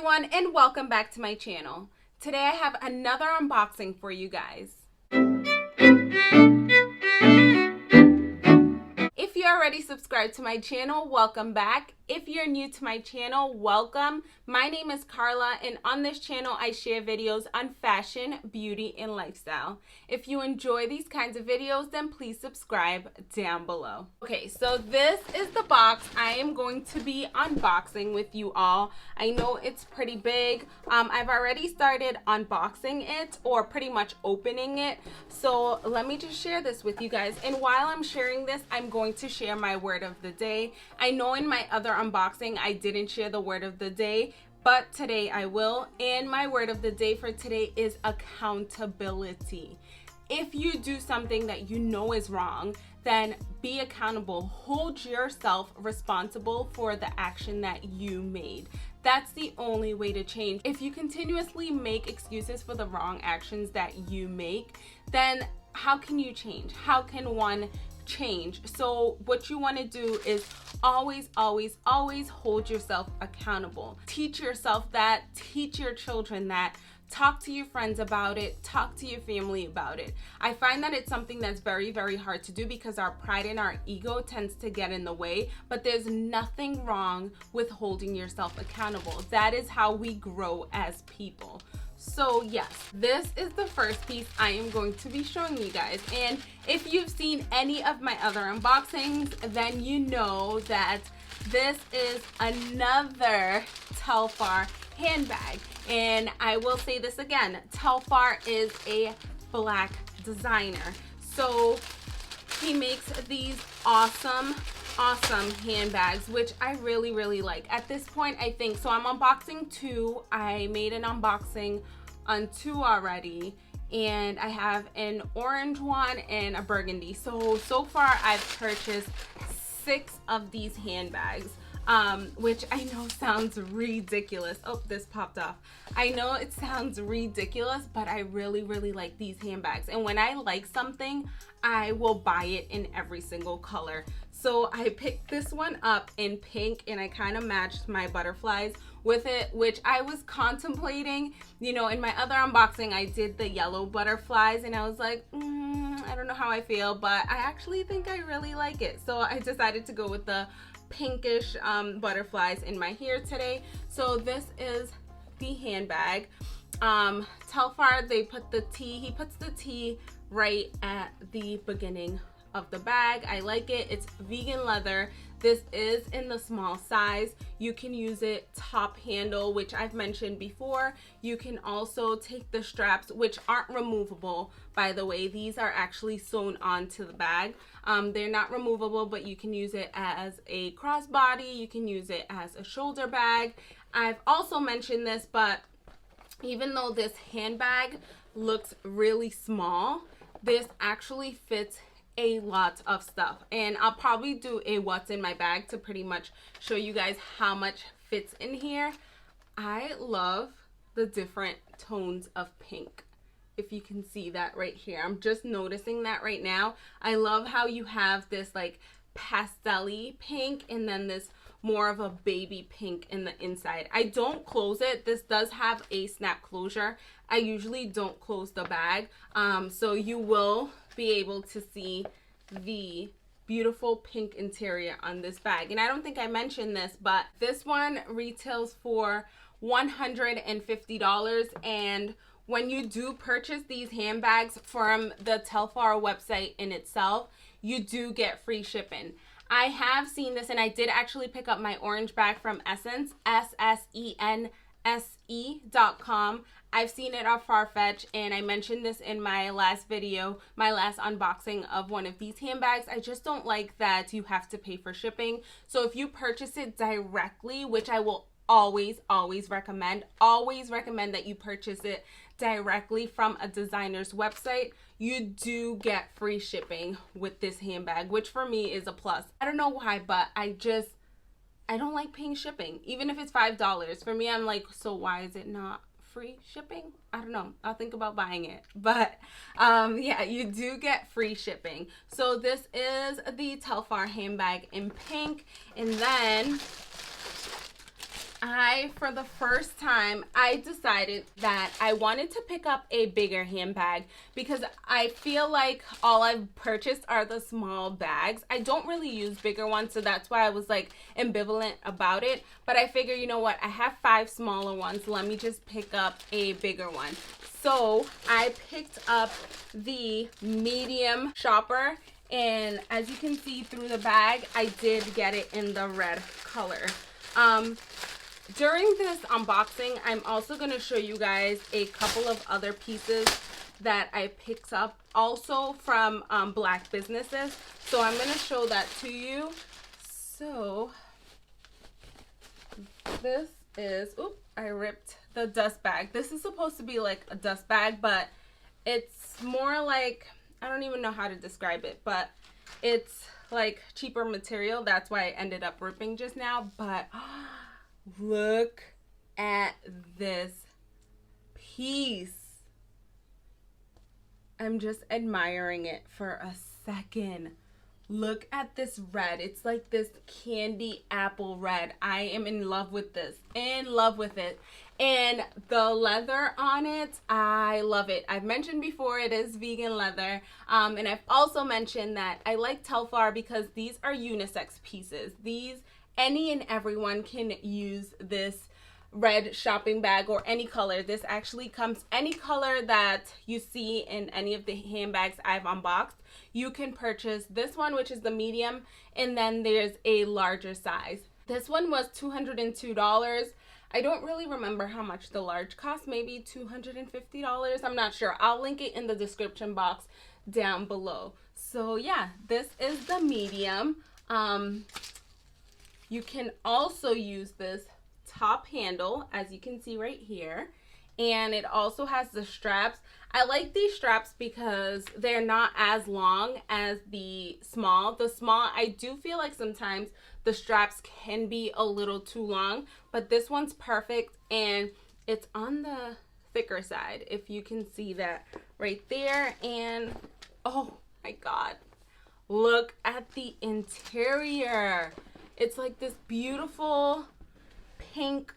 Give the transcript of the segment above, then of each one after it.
everyone, and welcome back to my channel. Today I have another unboxing for you guys. If you're already subscribed to my channel, welcome back. If you're new to my channel, welcome. My name is Carla, and on this channel I share videos on fashion, beauty, and lifestyle. If you enjoy these kinds of videos, then please subscribe down below. Okay, so this is the box I am going to be unboxing with you all. I know it's pretty big. I've already started unboxing it, or pretty much opening it. So let me just share this with you guys. And while I'm sharing this, I'm going to share my word of the day. I know in my other unboxing I didn't share the word of the day, but today I will. And my word of the day for today is accountability. If you do something that you know is wrong, then be accountable. Hold yourself responsible for the action that you made. That's the only way to change. If you continuously make excuses for the wrong actions that you make, then how can you change? How can one change? So what you want to do is always hold yourself accountable. Teach yourself that, teach your children that, talk to your friends about it, talk to your family about it. I find that it's something that's very hard to do because our pride and our ego tends to get in the way, but there's nothing wrong with holding yourself accountable. That is how we grow as people. So yes, this is the first piece I am going to be showing you guys. And if you've seen any of my other unboxings, then you know that this is another Telfar handbag. And I will say this again, Telfar is a black designer. So he makes these awesome handbags, which I really like. At this point, I think, so I'm unboxing two. I made an unboxing on two already, and I have an orange one and a burgundy. So far I've purchased 6 of these handbags, which I know sounds ridiculous. Oh, this popped off. I know it sounds ridiculous, but I really like these handbags. And when I like something, I will buy it in every single color. So I picked this one up in pink, and I kind of matched my butterflies with it, which I was contemplating. You know, in my other unboxing, I did the yellow butterflies, and I was like, I don't know how I feel, but I actually think I really like it. So I decided to go with the pinkish butterflies in my hair today. So this is the handbag. Telfar, he puts the T right at the beginning of the bag. I like it. It's vegan leather. This is in the small size. You can use it top handle, which I've mentioned before. You can also take the straps, which aren't removable, by the way. These are actually sewn onto the bag. They're not removable, but you can use it as a crossbody. You can use it as a shoulder bag. I've also mentioned this, but even though this handbag looks really small, this actually fits a lot of stuff. And I'll probably do a what's in my bag to pretty much show you guys how much fits in here. I love the different tones of pink. If you can see that right here, I'm just noticing that right now. I love how you have this like pastel-y pink and then this more of a baby pink in the inside. I don't close it. This does have a snap closure. I usually don't close the bag, so you will be able to see the beautiful pink interior on this bag. And I don't think I mentioned this, but this one retails for $150. And when you do purchase these handbags from the Telfar website in itself, you do get free shipping. I have seen this, and I did actually pick up my orange bag from Essence, SSENSE.com. I've seen it on Farfetch, and I mentioned this in my last video, my last unboxing of one of these handbags. I just don't like that you have to pay for shipping. So if you purchase it directly, which I will always recommend that you purchase it directly from a designer's website, you do get free shipping with this handbag, which for me is a plus. I don't know why, but I don't like paying shipping, even if it's $5. For me, I'm like, so why is it not free shipping? I don't know. I'll think about buying it. But yeah, you do get free shipping. So this is the Telfar handbag in pink. And then For the first time, I decided that I wanted to pick up a bigger handbag because I feel like all I've purchased are the small bags. I don't really use bigger ones, so that's why I was like ambivalent about it. But I figure, you know what, I have 5 smaller ones. Let me just pick up a bigger one. So I picked up the medium shopper, and as you can see through the bag, I did get it in the red color. During this unboxing, I'm also going to show you guys a couple of other pieces that I picked up also from black businesses. So I'm going to show that to you. So this is, oops, I ripped the dust bag. This is supposed to be like a dust bag, but it's more like, I don't even know how to describe it, but it's like cheaper material. That's why I ended up ripping just now. But look at this piece. I'm just admiring it for a second. Look at this red. It's like this candy apple red. I am in love with this. In love with it. And the leather on it, I love it. I've mentioned before it is vegan leather. And I've also mentioned that I like Telfar because these are unisex pieces. Any and everyone can use this red shopping bag or any color. This actually comes any color that you see in any of the handbags I've unboxed. You can purchase this one, which is the medium, and then there's a larger size. This one was $202. I don't really remember how much the large cost, maybe $250. I'm not sure. I'll link it in the description box down below. So yeah, this is the medium. You can also use this top handle, as you can see right here, and it also has the straps. I like these straps because they're not as long as the small. The small, I do feel like sometimes the straps can be a little too long, but this one's perfect, and it's on the thicker side, if you can see that right there. And oh my god, look at the interior. It's like this beautiful pink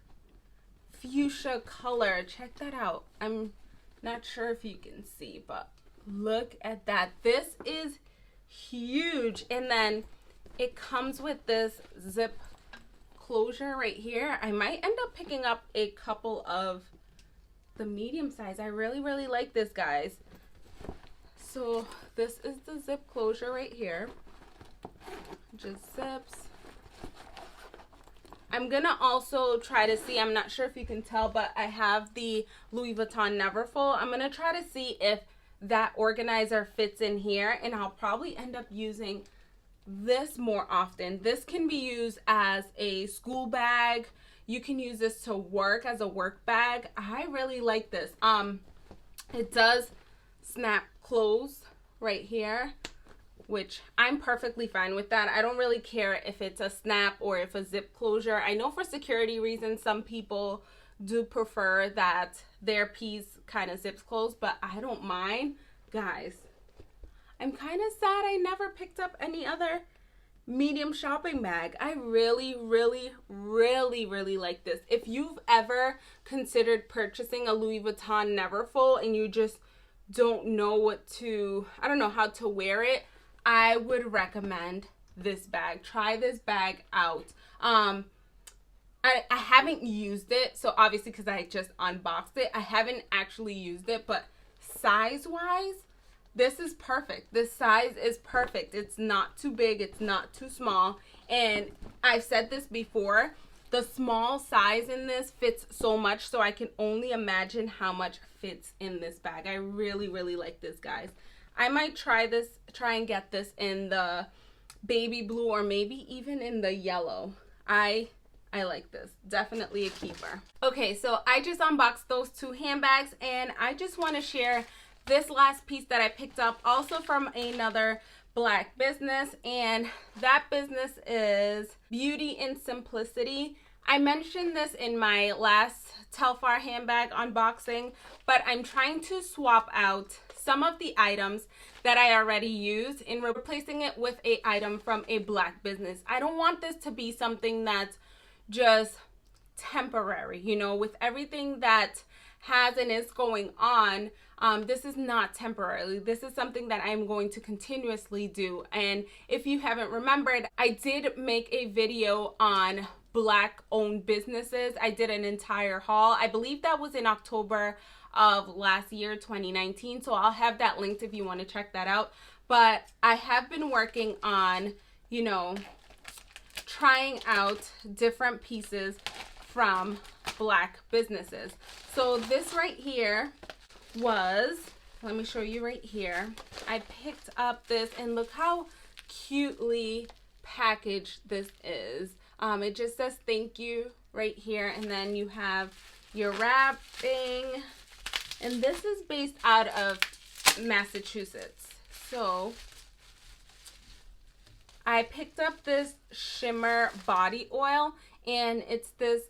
fuchsia color. Check that out. I'm not sure if you can see, but look at that. This is huge. And then it comes with this zip closure right here. I might end up picking up a couple of the medium size. I really, really like this, guys. So this is the zip closure right here. Just zips. I'm gonna also try to see, I'm not sure if you can tell, but I have the Louis Vuitton Neverfull. I'm gonna try to see if that organizer fits in here, and I'll probably end up using this more often. This can be used as a school bag. You can use this to work as a work bag. I really like this. It does snap close right here, which I'm perfectly fine with that. I don't really care if it's a snap or if a zip closure. I know for security reasons, some people do prefer that their piece kind of zips closed, but I don't mind. Guys, I'm kind of sad I never picked up any other medium shopping bag. I really, really, really, really like this. If you've ever considered purchasing a Louis Vuitton Neverfull and you just don't know what to, I don't know how to wear it, I would recommend this bag. Try this bag out. I haven't used it, so obviously because I just unboxed it, I haven't actually used it, but size-wise, this is perfect. This size is perfect. It's not too big, it's not too small, and I've said this before, the small size in this fits so much, so I can only imagine how much fits in this bag. I really, really like this, guys. I might try and get this in the baby blue or maybe even in the yellow. I like this. Definitely a keeper. Okay, so I just unboxed those 2 handbags, and I just want to share this last piece that I picked up also from another black business, and that business is Beauty and Simplicity. I mentioned this in my last Telfar handbag unboxing, but I'm trying to swap out some of the items that I already used and replacing it with an item from a black business. I don't want this to be something that's just temporary. You know, with everything that has and is going on, this is not temporarily. This is something that I'm going to continuously do. And if you haven't remembered, I did make a video on Black owned businesses. I did an entire haul. I believe that was in October of last year, 2019. So I'll have that linked if you want to check that out. But I have been working on, you know, trying out different pieces from Black businesses. So this right here was, let me show you right here. I picked up this, and look how cutely packaged this is. It just says thank you right here, and then you have your wrapping, and this is based out of Massachusetts. So I picked up this Shimmer Body Oil, and it's this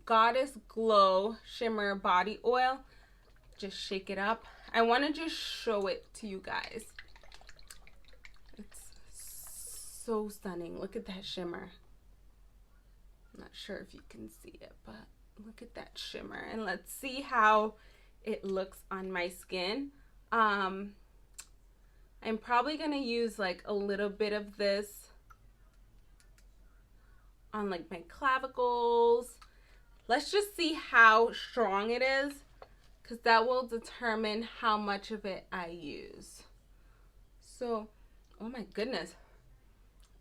Goddess Glow Shimmer Body Oil. Just shake it up. I want to just show it to you guys. It's so stunning. Look at that shimmer. I'm not sure if you can see it, but look at that shimmer. And let's see how it looks on my skin. I'm probably going to use like a little bit of this on like my clavicles. Let's just see how strong it is, because that will determine how much of it I use. So, oh my goodness.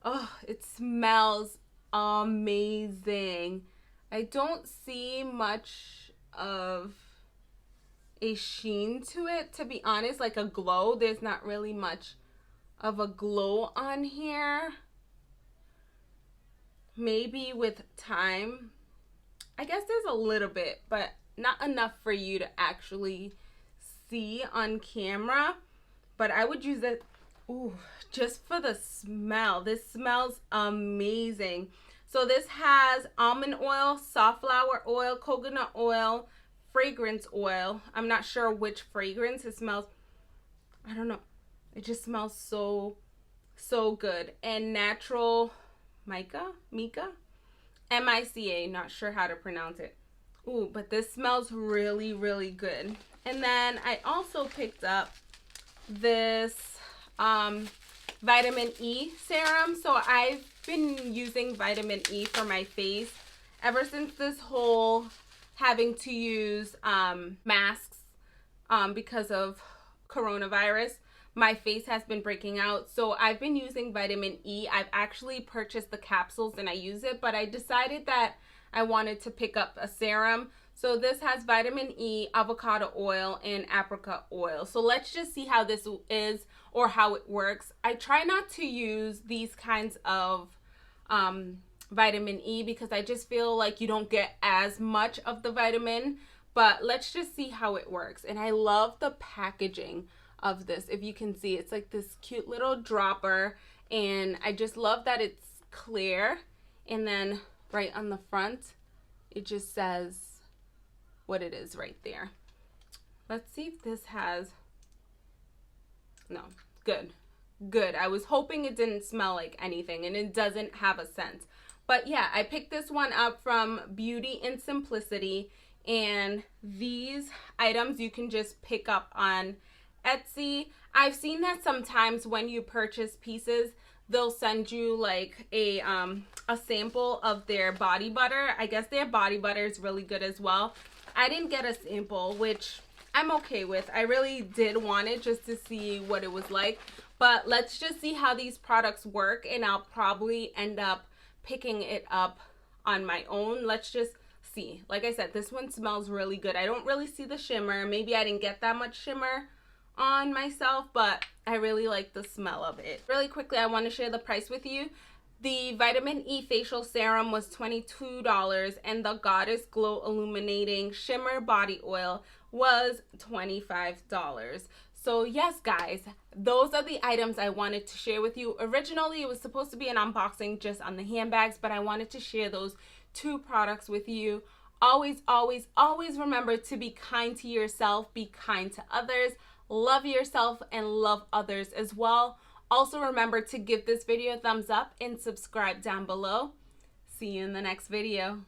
Oh, it smells amazing. I don't see much of a sheen to it, to be honest, like a glow. There's not really much of a glow on here. Maybe with time, I guess there's a little bit, but not enough for you to actually see on camera. But I would use it, ooh, just for the smell. This smells amazing. So this has almond oil, safflower oil, coconut oil, fragrance oil. I'm not sure which fragrance. It smells, I don't know. It just smells so good. And natural mica, M-I-C-A, not sure how to pronounce it. Ooh, but this smells really, really good. And then I also picked up this vitamin E serum. So I've been using vitamin E for my face ever since this whole having to use masks because of coronavirus. My face has been breaking out, so I've been using vitamin E. I've actually purchased the capsules and I use it, but I decided that I wanted to pick up a serum. So this has vitamin E, avocado oil, and apricot oil. So let's just see how this is, or how it works. I try not to use these kinds of vitamin E because I just feel like you don't get as much of the vitamin, but let's just see how it works. And I love the packaging of this. If you can see, it's like this cute little dropper, and I just love that it's clear. And then right on the front, it just says what it is right there. Let's see if this has, no, good. I was hoping it didn't smell like anything, and it doesn't have a scent. But yeah, I picked this one up from Beauty and Simplicity, and these items you can just pick up on Etsy. I've seen that sometimes when you purchase pieces, they'll send you like a sample of their body butter. I guess their body butter is really good as well. I didn't get a sample, which I'm okay with. I really did want it just to see what it was like. But let's just see how these products work, and I'll probably end up picking it up on my own. Let's just see. Like I said, this one smells really good. I don't really see the shimmer. Maybe I didn't get that much shimmer on myself, but I really like the smell of it. Really quickly, I want to share the price with you. The vitamin E facial serum was $22, and the Goddess Glow Illuminating Shimmer Body Oil was $25. So yes, guys, those are the items I wanted to share with you. Originally, it was supposed to be an unboxing just on the handbags, but I wanted to share those two products with you. Always, always, always remember to be kind to yourself, be kind to others, love yourself, and love others as well. Also remember to give this video a thumbs up and subscribe down below. See you in the next video.